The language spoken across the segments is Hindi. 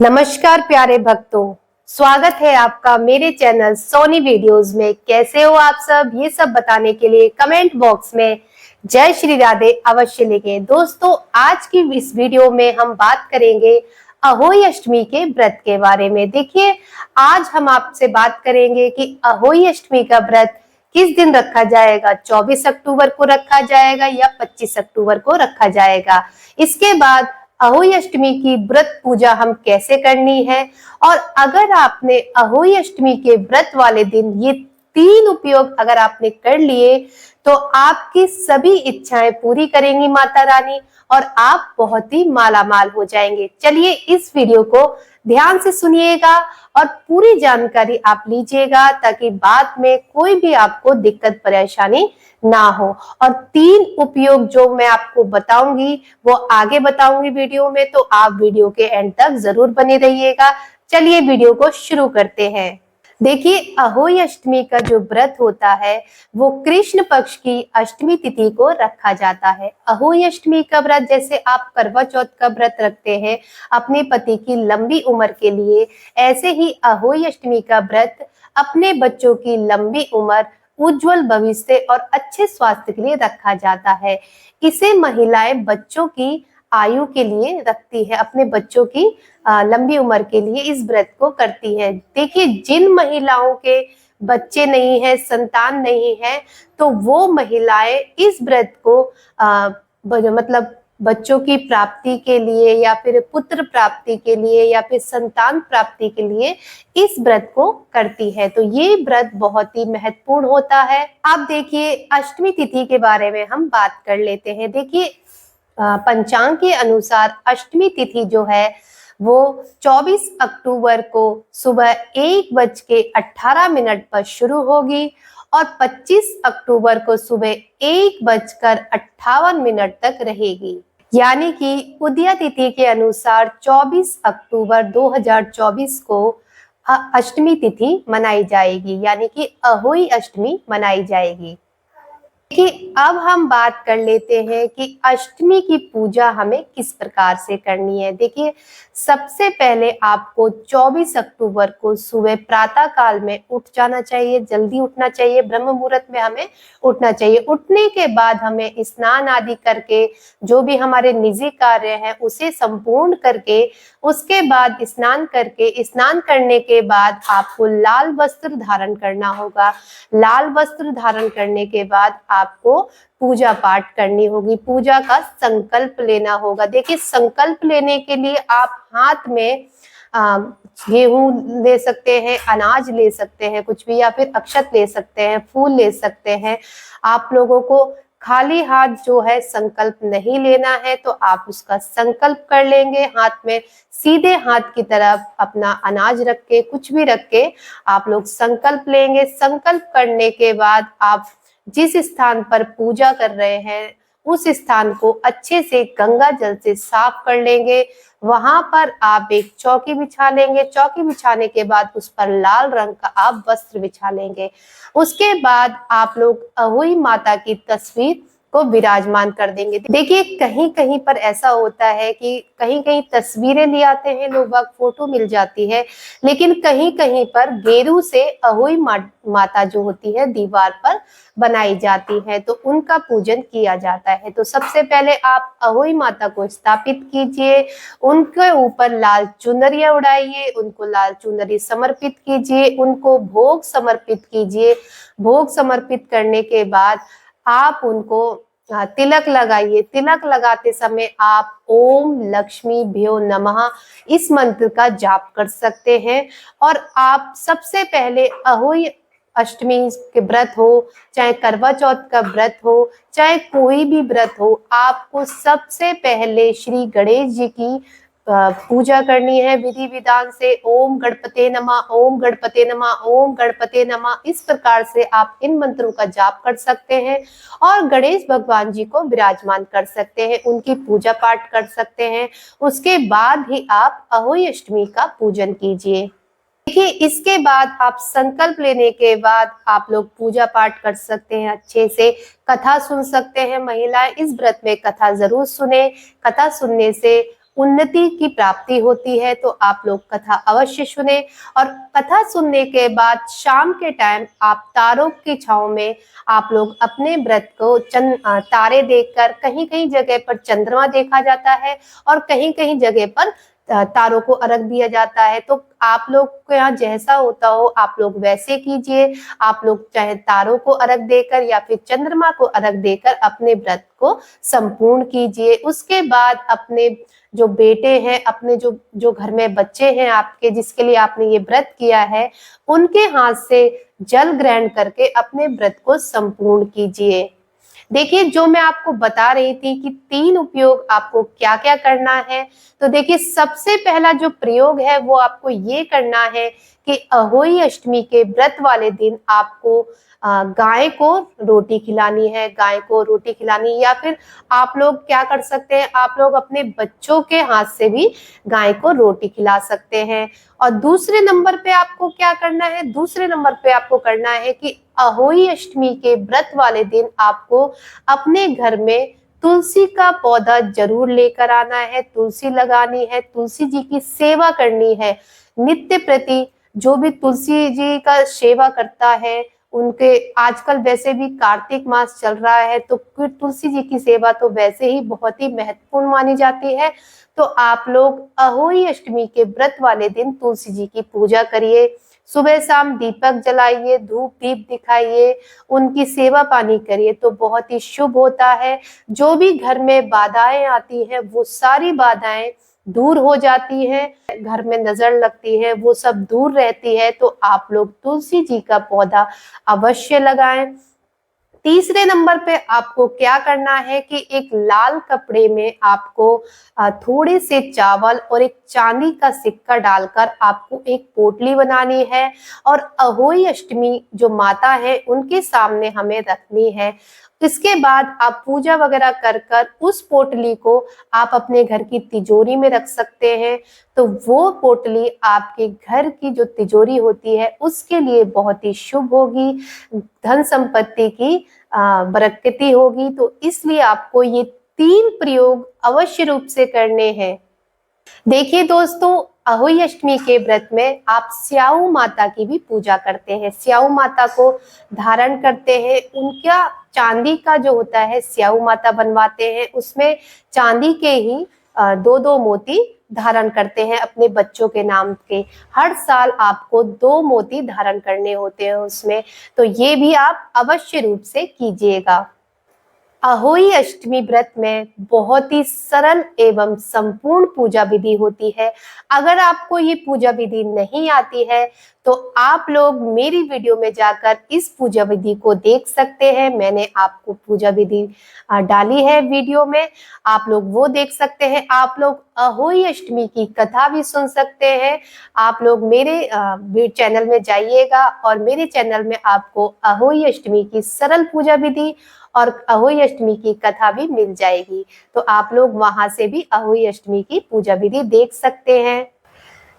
नमस्कार प्यारे भक्तों, स्वागत है आपका मेरे चैनल सोनी वीडियोस में। कैसे हो आप सब, ये सब बताने के लिए कमेंट बॉक्स में जय श्री राधे अवश्य लिखें। दोस्तों, आज की इस वीडियो में हम बात करेंगे अहोई अष्टमी के व्रत के बारे में। देखिए, आज हम आपसे बात करेंगे कि अहोई अष्टमी का व्रत किस दिन रखा जाएगा। 24 अक्टूबर को रखा जाएगा या 25 अक्टूबर को रखा जाएगा। इसके बाद अहोई अष्टमी की व्रत पूजा हम कैसे करनी है, और अगर आपने अहोई अष्टमी के व्रत वाले दिन ये 3 उपयोग अगर आपने कर लिए तो आपकी सभी इच्छाएं पूरी करेंगी माता रानी और आप बहुत ही मालामाल हो जाएंगे। चलिए इस वीडियो को ध्यान से सुनिएगा और पूरी जानकारी आप लीजिएगा ताकि बाद में कोई भी आपको दिक्कत परेशानी ना हो। और 3 उपयोग जो मैं आपको बताऊंगी वो आगे बताऊंगी वीडियो में, तो आप वीडियो के एंड तक जरूर बने रहिएगा। चलिए वीडियो को शुरू करते हैं। देखिए, अहोई अष्टमी का जो व्रत होता है वो कृष्ण पक्ष की अष्टमी तिथि को रखा जाता है। अहोई अष्टमी का व्रत जैसे आप करवा चौथ का व्रत रखते हैं अपने पति की लंबी उम्र के लिए, ऐसे ही अहोई अष्टमी का व्रत अपने बच्चों की लंबी उम्र, उज्जवल भविष्य और अच्छे स्वास्थ्य के लिए रखा जाता है। इसे महिलाएं बच्चों की आयु के लिए रखती है, अपने बच्चों की लंबी उम्र के लिए इस व्रत को करती है। देखिए, जिन महिलाओं के बच्चे नहीं है, संतान नहीं है, तो वो महिलाएं इस व्रत को मतलब बच्चों की प्राप्ति के लिए या फिर पुत्र प्राप्ति के लिए या फिर संतान प्राप्ति के लिए इस व्रत को करती है। तो ये व्रत बहुत ही महत्वपूर्ण होता है। अब देखिए, अष्टमी तिथि के बारे में हम बात कर लेते हैं। देखिए, पंचांग के अनुसार अष्टमी तिथि जो है वो 24 अक्टूबर को सुबह 1:18 पर शुरू होगी और 25 अक्टूबर को सुबह 1:58 तक रहेगी। यानी कि उदया तिथि के अनुसार 24 अक्टूबर 2024 को अष्टमी तिथि मनाई जाएगी, यानी कि अहोई अष्टमी मनाई जाएगी। देखिए, अब हम बात कर लेते हैं कि अष्टमी की पूजा हमें किस प्रकार से करनी है। देखिए, सबसे पहले आपको 24 अक्टूबर को सुबह प्रातः काल में उठ जाना चाहिए, जल्दी उठना चाहिए, ब्रह्म मुहूर्त में हमें उठना चाहिए। उठने के बाद हमें स्नान आदि करके जो भी हमारे निजी कार्य है उसे संपूर्ण करके, उसके बाद स्नान करने के बाद आपको लाल वस्त्र धारण करना होगा। लाल वस्त्र धारण करने के बाद आपको पूजा पाठ करनी होगी, पूजा का संकल्प लेना होगा। देखिए, संकल्प लेने के लिए आप हाथ में गेहूं ले सकते हैं, अनाज ले सकते हैं, कुछ भी, या फिर अक्षत ले सकते हैं, फूल ले सकते हैं। आप लोगों को खाली हाथ जो है संकल्प नहीं लेना है, तो आप उसका संकल्प कर लेंगे। हाथ में सीधे हाथ की तरफ अपना अनाज रख के, कुछ भी रख के आप लोग संकल्प लेंगे। संकल्प करने के बाद आप जिस स्थान पर पूजा कर रहे हैं उस स्थान को अच्छे से गंगा जल से साफ कर लेंगे। वहां पर आप एक चौकी बिछा लेंगे। चौकी बिछाने के बाद उस पर लाल रंग का आप वस्त्र बिछा लेंगे। उसके बाद आप लोग अहोई माता की तस्वीर को विराजमान कर देंगे। देखिए, कहीं कहीं पर ऐसा होता है कि कहीं कहीं तस्वीरें ले आते हैं लोग, फोटो मिल जाती है, लेकिन कहीं कहीं पर गेरू से अहोई माता जो होती है दीवार पर बनाई जाती है, तो उनका पूजन किया जाता है। तो सबसे पहले आप अहोई माता को स्थापित कीजिए, उनके ऊपर लाल चुनरिया उड़ाइए, उनको लाल चुनरी समर्पित कीजिए, उनको भोग समर्पित कीजिए। भोग समर्पित करने के बाद आप उनको तिलक लगाइए। तिलक लगाते समय आप ओम लक्ष्मी भ्यो नमः इस मंत्र का जाप कर सकते हैं। और आप सबसे पहले अहोई अष्टमी के व्रत हो, चाहे करवा चौथ का व्रत हो, चाहे कोई भी व्रत हो, आपको सबसे पहले श्री गणेश जी की पूजा करनी है विधि विधान से। ओम गणपते नमः, ओम गणपते नमः, ओम गणपते नमः, इस प्रकार से आप इन मंत्रों का जाप कर सकते हैं और गणेश भगवान जी को विराजमान कर सकते हैं, उनकी पूजा पाठ कर सकते हैं। उसके बाद ही आप अहोई अष्टमी का पूजन कीजिए। देखिए, इसके बाद आप संकल्प लेने के बाद आप लोग पूजा पाठ कर सकते हैं, अच्छे से कथा सुन सकते हैं। महिलाएं इस व्रत में कथा जरूर सुने। कथा सुनने से उन्नति की प्राप्ति होती है। तो आप लोग कथा अवश्य सुने और कथा सुनने के बाद शाम के टाइम आप तारों की छांव में आप लोग अपने व्रत को तारे देखकर, कहीं कहीं जगह पर चंद्रमा देखा जाता है और कहीं कहीं जगह पर तारों को अर्घ दिया जाता है। तो आप लोग को यहाँ जैसा होता हो आप लोग वैसे कीजिए। आप लोग चाहे तारों को अर्घ देकर या फिर चंद्रमा को अर्घ देकर अपने व्रत को संपूर्ण कीजिए। उसके बाद अपने जो बेटे हैं, अपने जो जो घर में बच्चे हैं आपके, जिसके लिए आपने ये व्रत किया है, उनके हाथ से जल ग्रहण करके अपने व्रत को संपूर्ण कीजिए। देखिए, जो मैं आपको बता रही थी कि 3 उपयोग आपको क्या क्या करना है, तो देखिए सबसे पहला जो प्रयोग है वो आपको ये करना है कि अहोई अष्टमी के व्रत वाले दिन आपको गाय को रोटी खिलानी है। गाय को रोटी खिलानी, या फिर आप लोग क्या कर सकते हैं, आप लोग अपने बच्चों के हाथ से भी गाय को रोटी खिला सकते हैं। और दूसरे नंबर पे आपको क्या करना है, दूसरे नंबर पे आपको करना है कि अहोई अष्टमी के व्रत वाले दिन आपको अपने घर में तुलसी का पौधा जरूर लेकर आना है, तुलसी लगानी है, तुलसी जी की सेवा करनी है। नित्य प्रति जो भी तुलसी जी का सेवा करता है, उनके आजकल वैसे भी कार्तिक मास चल रहा है, तो फिर तुलसी जी की सेवा तो वैसे ही बहुत ही महत्वपूर्ण मानी जाती है। तो आप लोग अहोई अष्टमी के व्रत वाले दिन तुलसी जी की पूजा करिए, सुबह शाम दीपक जलाइए, धूप दीप दिखाइए, उनकी सेवा पानी करिए, तो बहुत ही शुभ होता है। जो भी घर में बाधाएं आती हैं वो सारी बाधाएं दूर हो जाती हैं, घर में नजर लगती है वो सब दूर रहती है। तो आप लोग तुलसी जी का पौधा अवश्य लगाएं। तीसरे नंबर पे आपको क्या करना है कि एक लाल कपड़े में आपको थोड़े से चावल और एक चांदी का सिक्का डालकर आपको एक पोटली बनानी है और अहोई अष्टमी जो माता है उनके सामने हमें रखनी है। इसके बाद आप पूजा वगैरह कर उस पोटली को आप अपने घर की तिजोरी में रख सकते हैं। तो वो पोटली आपके घर की जो तिजोरी होती है उसके लिए बहुत ही शुभ होगी, धन संपत्ति की बरकती होगी। तो इसलिए आपको ये 3 प्रयोग अवश्य रूप से करने हैं। देखिए दोस्तों, अहोई अष्टमी के व्रत में आप स्याऊ माता की भी पूजा करते हैं, स्याऊ माता को धारण करते हैं। उनका चांदी का जो होता है स्याऊ माता बनवाते हैं, उसमें चांदी के ही 2-2 मोती धारण करते हैं अपने बच्चों के नाम के। हर साल आपको 2 मोती धारण करने होते हैं उसमें, तो ये भी आप अवश्य रूप से कीजिएगा। अहोई अष्टमी व्रत में बहुत ही सरल एवं संपूर्ण पूजा विधि होती है। अगर आपको ये पूजा विधि नहीं आती है तो आप लोग मेरी वीडियो में जाकर इस पूजा विधि को देख सकते हैं। मैंने आपको पूजा विधि डाली है वीडियो में, आप लोग वो देख सकते हैं। आप लोग अहोई अष्टमी की कथा भी सुन सकते हैं। आप लोग मेरे चैनल में जाइएगा और मेरे चैनल में आपको अहोई अष्टमी की सरल पूजा विधि और अहोई अष्टमी की कथा भी मिल जाएगी। तो आप लोग वहां से भी अहोई अष्टमी की पूजा विधि देख सकते हैं।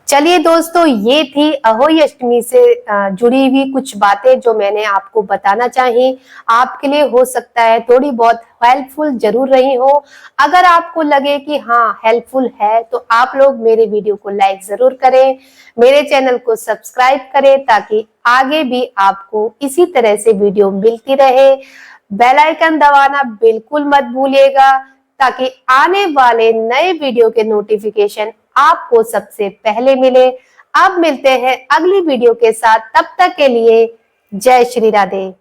चलिए दोस्तों, ये थी अहोई अष्टमी से जुड़ी हुई कुछ बातें जो मैंने आपको बताना चाही। आपके लिए हो सकता है थोड़ी बहुत हेल्पफुल जरूर रही हो। अगर आपको लगे कि हाँ हेल्पफुल है तो आप लोग मेरे वीडियो को लाइक जरूर करें, मेरे चैनल को सब्सक्राइब करें ताकि आगे भी आपको इसी तरह से वीडियो मिलती रहे। बेल आइकन दबाना बिल्कुल मत भूलिएगा ताकि आने वाले नए वीडियो के नोटिफिकेशन आपको सबसे पहले मिले। अब मिलते हैं अगली वीडियो के साथ, तब तक के लिए जय श्री राधे।